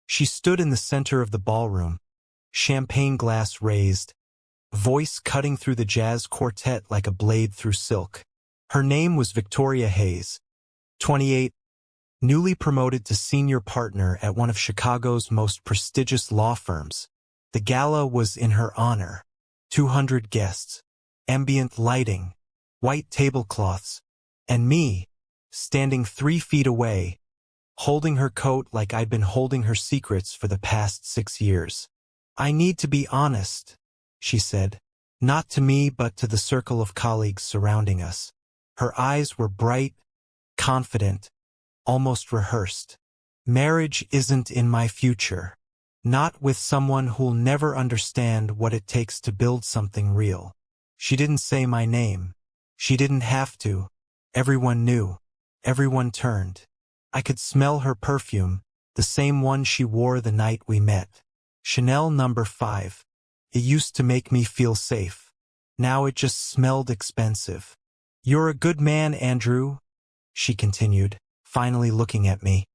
She stood in the center of the ballroom, champagne glass raised, voice cutting through the jazz quartet like a blade through silk. Her name was Victoria Hayes, 28, newly promoted to senior partner at one of Chicago's most prestigious law firms. The gala was in her honor. 200 guests, ambient lighting, white tablecloths, and me, standing 3 feet away, holding her coat like I'd been holding her secrets for the past 6 years. "I need to be honest," she said, not to me but to the circle of colleagues surrounding us. Her eyes were bright, confident, almost rehearsed. "Marriage isn't in my future. Not with someone who'll never understand what it takes to build something real." She didn't say my name. She didn't have to. Everyone knew. Everyone turned. I could smell her perfume, the same one she wore the night we met. Chanel No. 5. It used to make me feel safe. Now it just smelled expensive. "You're a good man, Andrew," she continued, finally looking at me.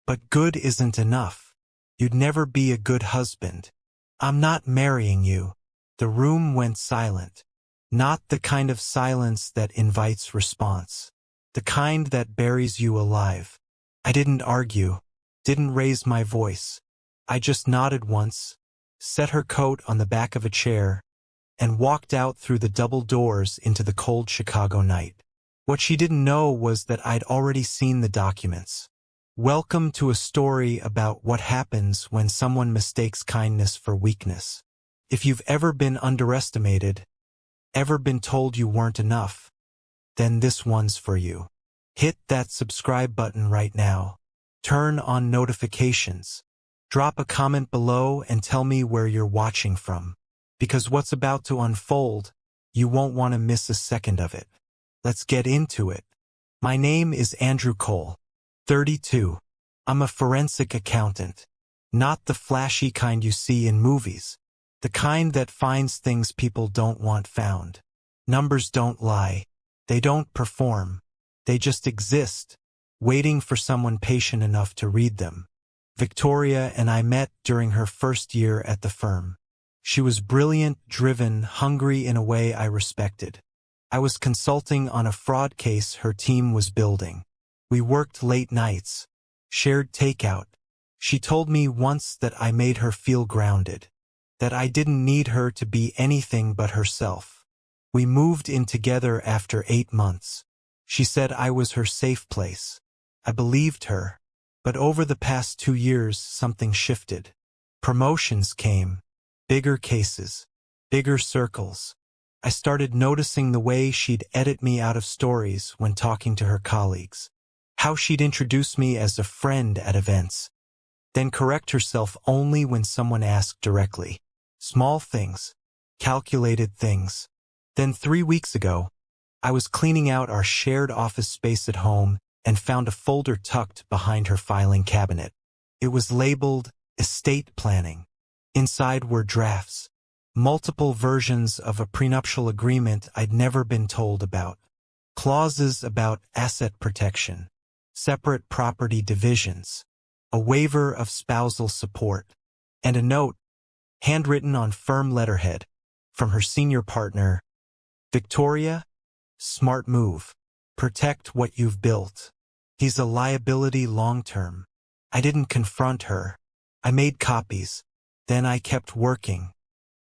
"But good isn't enough. You'd never be a good husband. I'm not marrying you." The room went silent. Not the kind of silence that invites response. The kind that buries you alive. I didn't argue, didn't raise my voice. I just nodded once, set her coat on the back of a chair, and walked out through the double doors into the cold Chicago night. What she didn't know was that I'd already seen the documents. Welcome to a story about what happens when someone mistakes kindness for weakness. If you've ever been underestimated, ever been told you weren't enough, then this one's for you. Hit that subscribe button right now. Turn on notifications. Drop a comment below and tell me where you're watching from. Because what's about to unfold, you won't want to miss a second of it. Let's get into it. My name is Andrew Cole, 32. I'm a forensic accountant. Not the flashy kind you see in movies. The kind that finds things people don't want found. Numbers don't lie. They don't perform. They just exist, waiting for someone patient enough to read them. Victoria and I met during her first year at the firm. She was brilliant, driven, hungry in a way I respected. I was consulting on a fraud case her team was building. We worked late nights, shared takeout. She told me once that I made her feel grounded, that I didn't need her to be anything but herself. We moved in together after 8 months. She said I was her safe place. I believed her, but over the past 2 years something shifted. Promotions came, bigger cases, bigger circles. I started noticing the way she'd edit me out of stories when talking to her colleagues, how she'd introduce me as a friend at events, then correct herself only when someone asked directly. Small things, calculated things. Then 3 weeks ago, I was cleaning out our shared office space at home and found a folder tucked behind her filing cabinet. It was labeled estate planning. Inside were drafts, multiple versions of a prenuptial agreement I'd never been told about, clauses about asset protection, separate property divisions, a waiver of spousal support, and a note, handwritten on firm letterhead, from her senior partner, "Victoria, smart move. Protect what you've built. He's a liability long-term." I didn't confront her. I made copies. Then I kept working.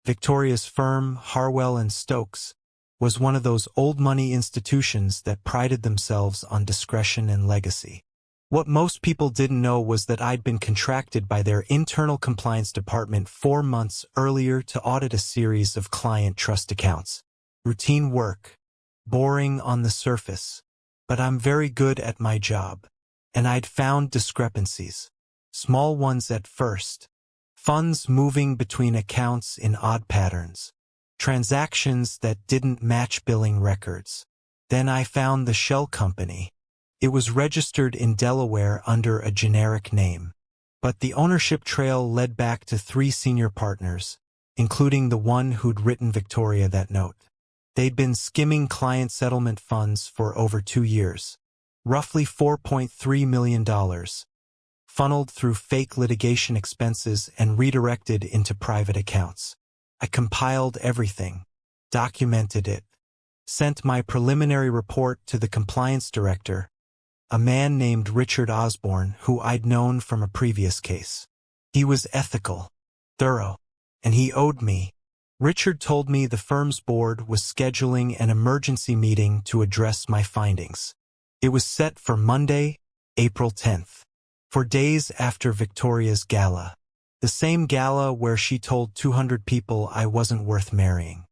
Victoria's firm, Harwell and Stokes, was one of those old money institutions that prided themselves on discretion and legacy. What most people didn't know was that I'd been contracted by their internal compliance department 4 months earlier to audit a series of client trust accounts. Routine work, boring on the surface, but I'm very good at my job. And I'd found discrepancies, small ones at first. Funds moving between accounts in odd patterns, transactions that didn't match billing records. Then I found the shell company. It was registered in Delaware under a generic name, but the ownership trail led back to 3 senior partners, including the one who'd written Victoria that note. They'd been skimming client settlement funds for over 2 years, roughly $4.3 million, funneled through fake litigation expenses and redirected into private accounts. I compiled everything, documented it, sent my preliminary report to the compliance director, a man named Richard Osborne who I'd known from a previous case. He was ethical, thorough, and he owed me. Richard told me the firm's board was scheduling an emergency meeting to address my findings. It was set for Monday, April 10th, 4 days after Victoria's gala. The same gala where she told 200 people I wasn't worth marrying.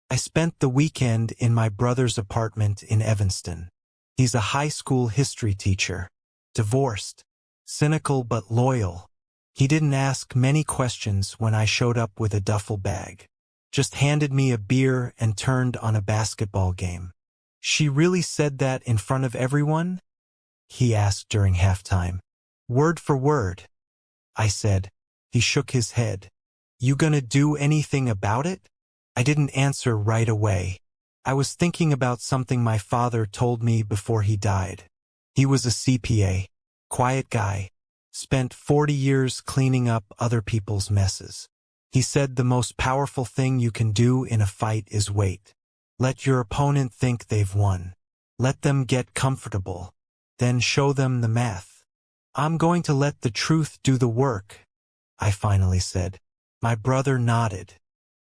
I spent the weekend in my brother's apartment in Evanston. He's a high school history teacher, divorced, cynical but loyal. He didn't ask many questions when I showed up with a duffel bag. Just handed me a beer and turned on a basketball game. "She really said that in front of everyone?" he asked during halftime. "Word for word," I said. He shook his head. "You gonna do anything about it?" I didn't answer right away. I was thinking about something my father told me before he died. He was a CPA, quiet guy, spent 40 years cleaning up other people's messes. He said the most powerful thing you can do in a fight is wait. Let your opponent think they've won. Let them get comfortable. Then show them the math. "I'm going to let the truth do the work," I finally said. My brother nodded.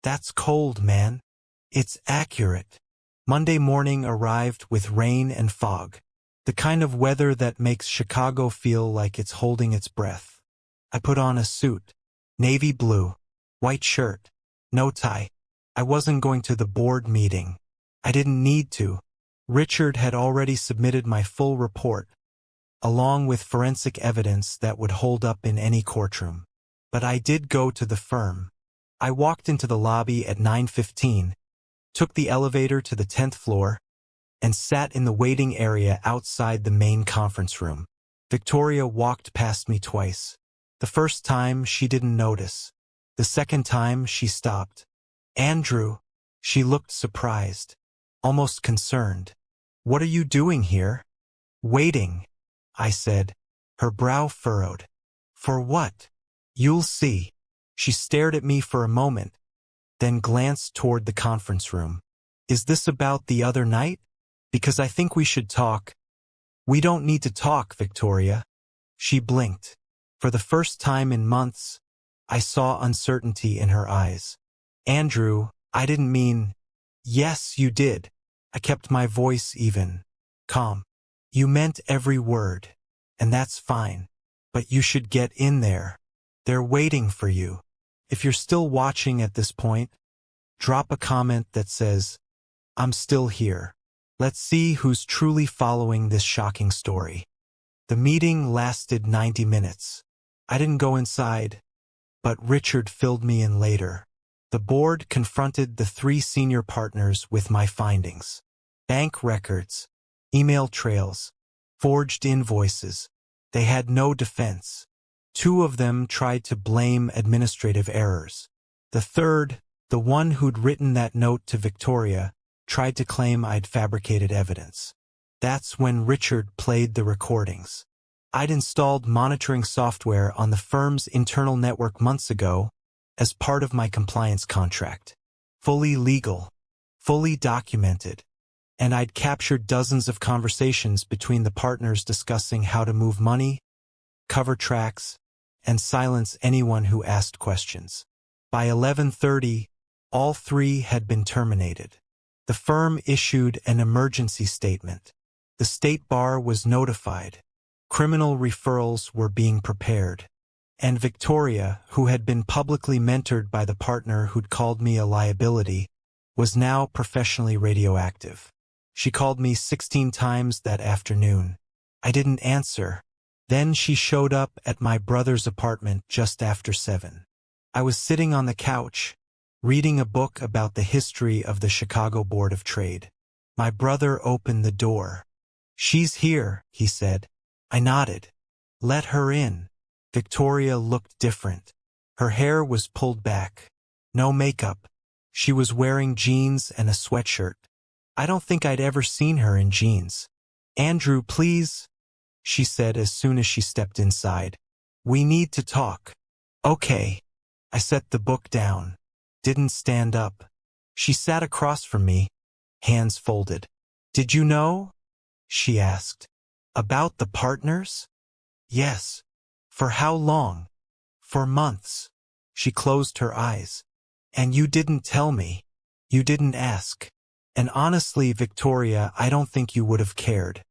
"That's cold, man." "It's accurate." Monday morning arrived with rain and fog, the kind of weather that makes Chicago feel like it's holding its breath. I put on a suit, navy blue, white shirt, no tie. I wasn't going to the board meeting. I didn't need to. Richard had already submitted my full report, along with forensic evidence that would hold up in any courtroom. But I did go to the firm. I walked into the lobby at 9:15, took the elevator to the 10th floor, and sat in the waiting area outside the main conference room. Victoria walked past me twice. The first time, she didn't notice. The second time, she stopped. "Andrew," she looked surprised, almost concerned. "What are you doing here?" "Waiting," I said, her brow furrowed. "For what?" "You'll see." She stared at me for a moment, then glanced toward the conference room. "Is this about the other night? Because I think we should talk." "We don't need to talk, Victoria." She blinked. For the first time in months, I saw uncertainty in her eyes. "Andrew, I didn't mean—" "Yes, you did." I kept my voice even, calm. "You meant every word, and that's fine. But you should get in there. They're waiting for you. If you're still watching at this point, drop a comment that says, 'I'm still here.' Let's see who's truly following this shocking story." The meeting lasted 90 minutes. I didn't go inside, but Richard filled me in later. The board confronted the 3 senior partners with my findings. Bank records, email trails, forged invoices. They had no defense. 2 of them tried to blame administrative errors. The third, the one who'd written that note to Victoria, tried to claim I'd fabricated evidence. That's when Richard played the recordings. I'd installed monitoring software on the firm's internal network months ago as part of my compliance contract. Fully legal, fully documented, and I'd captured dozens of conversations between the partners discussing how to move money, cover tracks, and silence anyone who asked questions. By 11:30, all 3 had been terminated. The firm issued an emergency statement. The state bar was notified. Criminal referrals were being prepared. And Victoria, who had been publicly mentored by the partner who'd called me a liability, was now professionally radioactive. She called me 16 times that afternoon. I didn't answer. Then she showed up at my brother's apartment just after 7. I was sitting on the couch, reading a book about the history of the Chicago Board of Trade. My brother opened the door. "She's here," he said. I nodded. "Let her in." Victoria looked different. Her hair was pulled back. No makeup. She was wearing jeans and a sweatshirt. I don't think I'd ever seen her in jeans. "Andrew, please," she said as soon as she stepped inside. We need to talk. Okay. I set the book down. Didn't stand up. She sat across from me, hands folded. Did you know? She asked. About the partners? Yes. For how long? For months. She closed her eyes. And you didn't tell me. You didn't ask. And honestly, Victoria, I don't think you would have cared.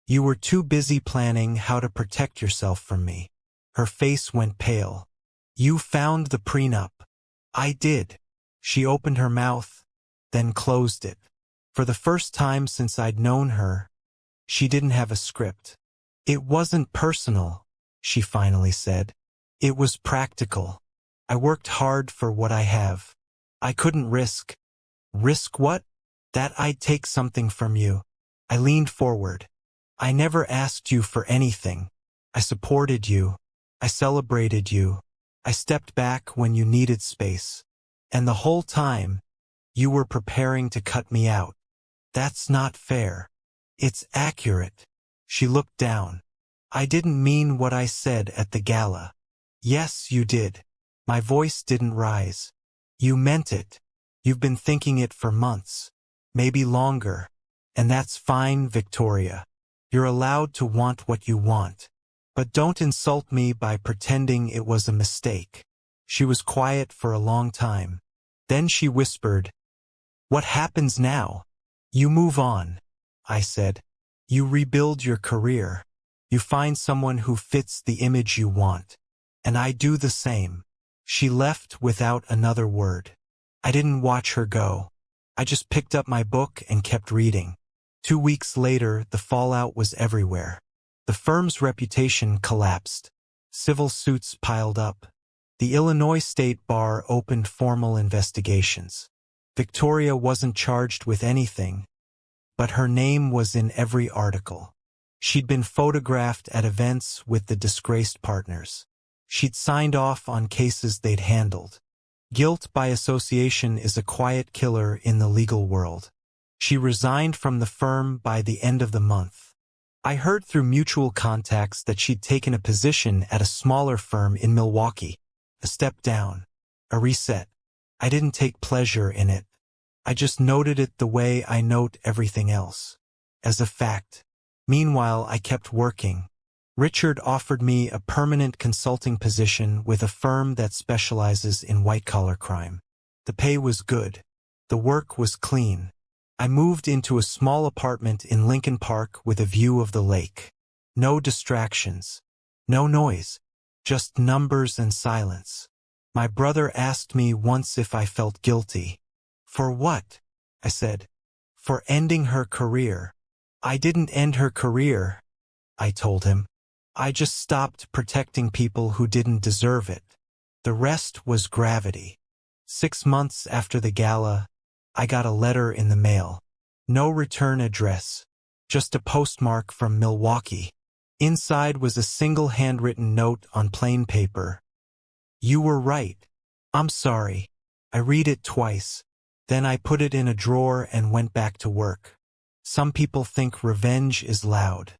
You were too busy planning how to protect yourself from me. Her face went pale. You found the prenup. I did. She opened her mouth, then closed it. For the first time since I'd known her, she didn't have a script. It wasn't personal, she finally said. It was practical. I worked hard for what I have. I couldn't risk. Risk what? That I'd take something from you. I leaned forward. I never asked you for anything. I supported you. I celebrated you. I stepped back when you needed space. And the whole time, you were preparing to cut me out. That's not fair. It's accurate. She looked down. I didn't mean what I said at the gala. Yes, you did. My voice didn't rise. You meant it. You've been thinking it for months. Maybe longer. And that's fine, Victoria. You're allowed to want what you want. But don't insult me by pretending it was a mistake. She was quiet for a long time. Then she whispered, What happens now? You move on, I said. You rebuild your career. You find someone who fits the image you want. And I do the same. She left without another word. I didn't watch her go. I just picked up my book and kept reading. 2 weeks later, the fallout was everywhere. The firm's reputation collapsed. Civil suits piled up. The Illinois State Bar opened formal investigations. Victoria wasn't charged with anything, but her name was in every article. She'd been photographed at events with the disgraced partners. She'd signed off on cases they'd handled. Guilt by association is a quiet killer in the legal world. She resigned from the firm by the end of the month. I heard through mutual contacts that she'd taken a position at a smaller firm in Milwaukee. A step down. A reset. I didn't take pleasure in it. I just noted it the way I note everything else. As a fact. Meanwhile, I kept working. Richard offered me a permanent consulting position with a firm that specializes in white-collar crime. The pay was good. The work was clean. I moved into a small apartment in Lincoln Park with a view of the lake. No distractions. No noise. Just numbers and silence. My brother asked me once if I felt guilty. For what? I said. For ending her career. I didn't end her career, I told him. I just stopped protecting people who didn't deserve it. The rest was gravity. 6 months after the gala, I got a letter in the mail. No return address. Just a postmark from Milwaukee. Inside was a single handwritten note on plain paper. You were right. I'm sorry. I read it twice. Then I put it in a drawer and went back to work. Some people think revenge is loud,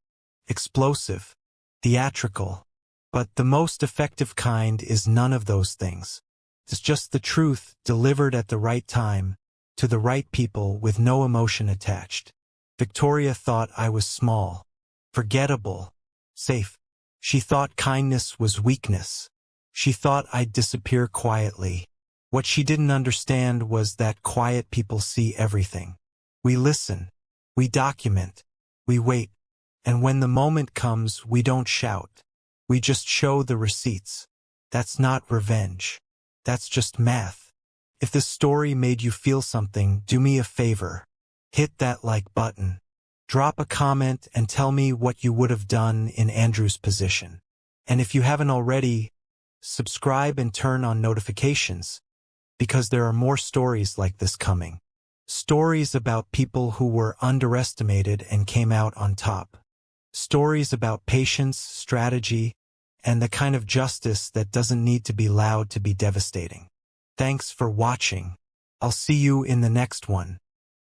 explosive, theatrical. But the most effective kind is none of those things. It's just the truth delivered at the right time, to the right people with no emotion attached. Victoria thought I was small, forgettable, safe. She thought kindness was weakness. She thought I'd disappear quietly. What she didn't understand was that quiet people see everything. We listen. We document. We wait. And when the moment comes, we don't shout. We just show the receipts. That's not revenge. That's just math. If this story made you feel something, do me a favor. Hit that like button. Drop a comment and tell me what you would have done in Andrew's position. And if you haven't already, subscribe and turn on notifications, because there are more stories like this coming. Stories about people who were underestimated and came out on top. Stories about patience, strategy, and the kind of justice that doesn't need to be loud to be devastating. Thanks for watching. I'll see you in the next one.